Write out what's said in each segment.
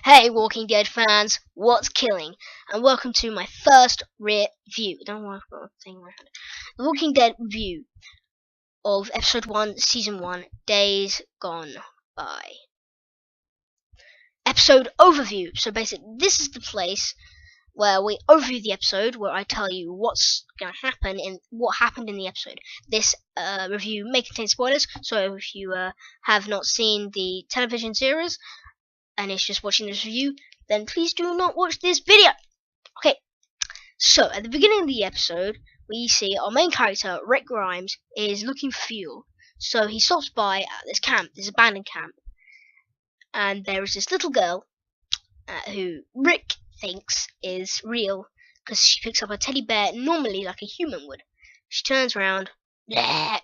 Hey Walking Dead fans, what's killing? And welcome to my first review. Don't worry about thing around. The Walking Dead review of episode 1, season 1, Days Gone By. Episode overview. So basically this is the place where we overview the episode, where I tell you what's gonna happen and what happened in the episode. This review may contain spoilers, so if you have not seen the television series and it's just watching this review, then please do not watch this video. Okay, so at the beginning of the episode, we see our main character, Rick Grimes, is looking for fuel. So he stops by at this camp, this abandoned camp, and there is this little girl who Rick thinks is real because she picks up a teddy bear normally like a human would. She turns around,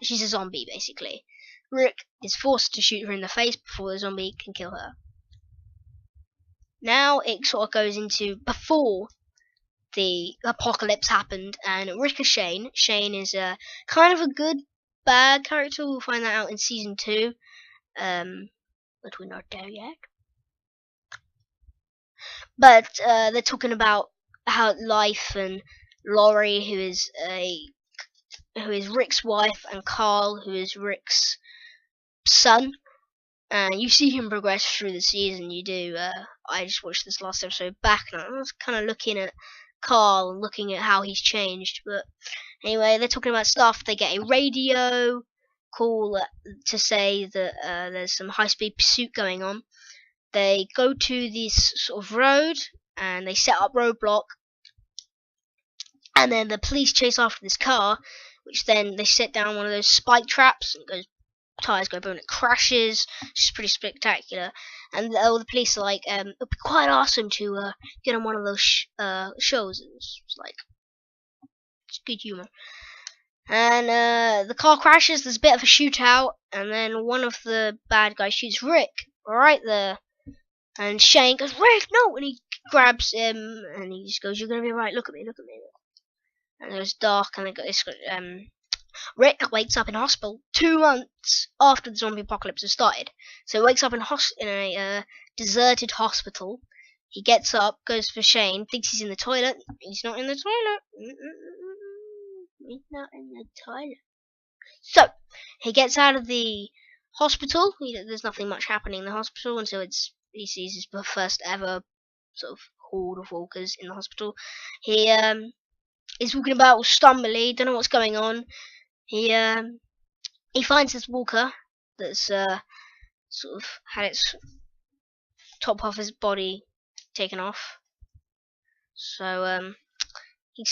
she's a zombie basically. Rick is forced to shoot her in the face before the zombie can kill her. Now it sort of goes into before the apocalypse happened, and Rick is Shane. Shane is kind of a good bad character. We'll find that out in season 2, but we're not there yet. But they're talking about how life, and Laurie, who is Rick's wife, and Carl, who is Rick's son. And you see him progress through the season. You do. I just watched this last episode back, and I was kind of looking at Carl and looking at how he's changed. But anyway, they're talking about stuff. They get a radio call to say that there's some high-speed pursuit going on. They go to this sort of road, and they set up roadblock. And then the police chase after this car, which then they set down one of those spike traps, and it goes. Tires go boom, it crashes, which is pretty spectacular. And the police are like, it'd be quite awesome to get on one of those shows. And it's like, it's good humor. And the car crashes, there's a bit of a shootout, and then one of the bad guys shoots Rick right there. And Shane goes, Rick, no! And he grabs him, and he just goes, you're gonna be right, look at me, look at me. And it was dark, and they got this, Rick wakes up in hospital 2 months after the zombie apocalypse has started. So he wakes up in a deserted hospital. He gets up, goes for Shane, thinks he's in the toilet. He's not in the toilet. He's not in the toilet. So he gets out of the hospital. There's nothing much happening in the hospital until he sees his first ever sort of horde of walkers in the hospital. He is walking about all stumbly, don't know what's going on. He finds this walker that's sort of had its top half of his body taken off. So he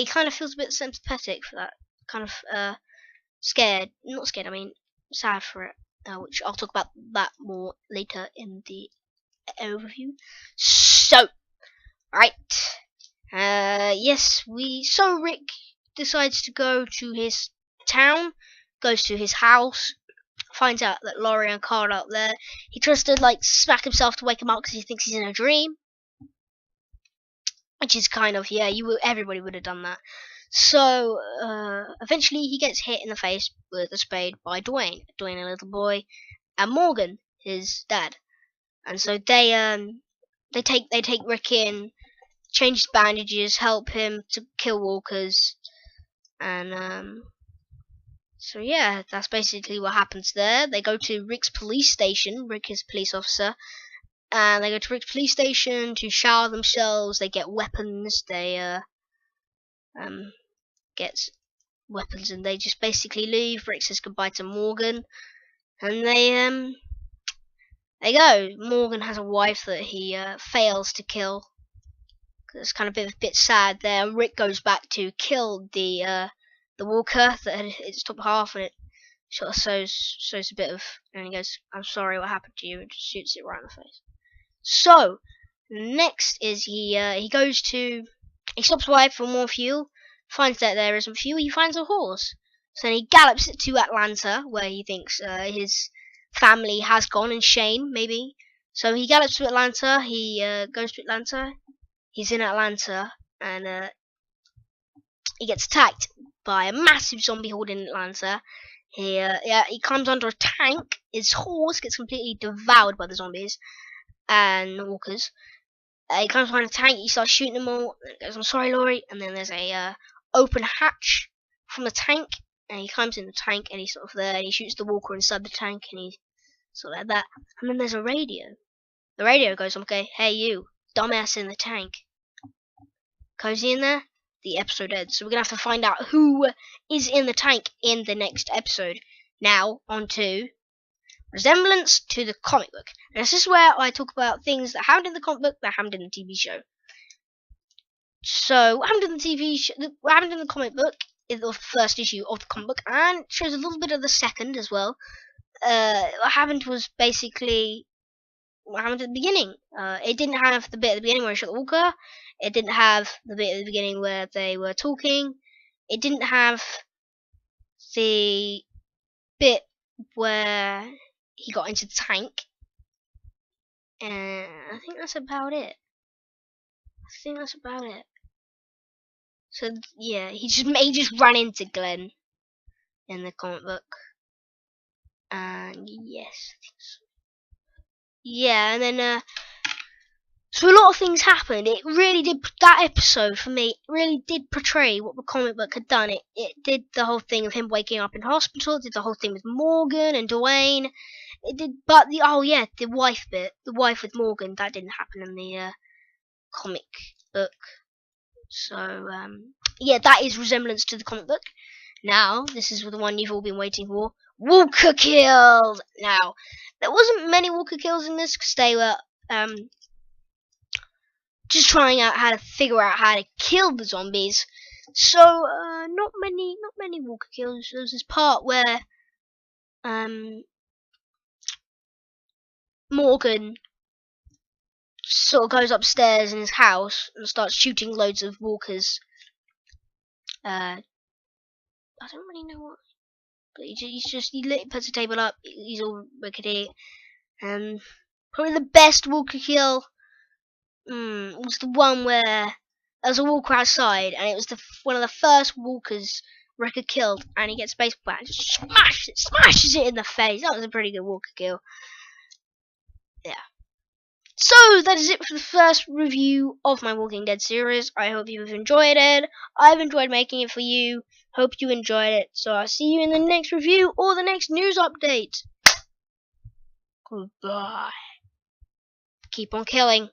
kind of feels a bit sympathetic for that, kind of scared, not scared. I mean, sad for it, which I'll talk about that more later in the overview. So, right, yes, so Rick decides to go to his town, goes to his house, finds out that Laurie and Carl are out there. He tries to like smack himself to wake him up because he thinks he's in a dream, which is kind of, yeah, everybody would have done that. So eventually he gets hit in the face with a spade by Dwayne, a little boy, and Morgan, his dad. And so they take Rick in, change his bandages, help him to kill walkers, and so yeah, that's basically what happens there. They go to Rick's police station. Rick is a police officer, and they go to Rick's police station to shower themselves. They get weapons. They get weapons, and they just basically leave. Rick says goodbye to Morgan, and they go. Morgan has a wife that he fails to kill. It's kind of a bit sad there. Rick goes back to kill the walker that had its top half, and it sort of shows a bit of, and he goes, I'm sorry, what happened to you, and just shoots it right in the face. So next is he stops by for more fuel, finds that there isn't fuel. He finds a horse, so then he gallops it to Atlanta, where he thinks his family has gone, and Shane maybe. So he gallops to Atlanta. He goes to Atlanta. He's in Atlanta, and he gets attacked by a massive zombie horde in Atlanta. He climbs under a tank. His horse gets completely devoured by the zombies, and walkers. He comes behind a tank, he starts shooting them all, and goes, I'm sorry, Laurie, and then there's a open hatch from the tank, and he climbs in the tank, and he's sort of there, and he shoots the walker inside the tank, and he sort of like that, and then there's a radio. The radio goes, okay, hey you, dumbass in the tank. Cozy in there? The episode ends, so we're gonna have to find out who is in the tank in the next episode. Now, on to resemblance to the comic book. And this is where I talk about things that happened in the comic book that happened in the TV show. So, what happened in the TV show, what happened in the comic book is the first issue of the comic book, and it shows a little bit of the second as well. What happened was basically what happened at the beginning. It didn't have the bit at the beginning where he shot the walker. It didn't have the bit at the beginning where they were talking. It didn't have the bit where he got into the tank, and I think that's about it. So yeah, he just ran into Glenn in the comic book, and yes, I think so. Yeah, and then so a lot of things happened. It really did, that episode for me really did portray what the comic book had done. It did the whole thing of him waking up in hospital. It did the whole thing with Morgan and Dwayne. It did, but the wife bit, the wife with Morgan, that didn't happen in the comic book. So yeah, that is resemblance to the comic book. Now this is the one you've all been waiting for. Walker killed. Now there wasn't many Walker kills in this because they were just trying out how to figure out how to kill the zombies. So not many Walker kills. There was this part where Morgan sort of goes upstairs in his house and starts shooting loads of walkers. I don't really know what, but he puts a table up. He's all rickety, and probably the best walker kill was the one where there was a walker outside, and it was one of the first walkers Wrecker killed, and he gets a baseball bat and just smashes it in the face. That was a pretty good walker kill. Yeah. So that is it for the first review of my Walking Dead series. I hope you've enjoyed it. I've enjoyed making it for you. Hope you enjoyed it. So I'll see you in the next review or the next news update. Goodbye. Keep on killing.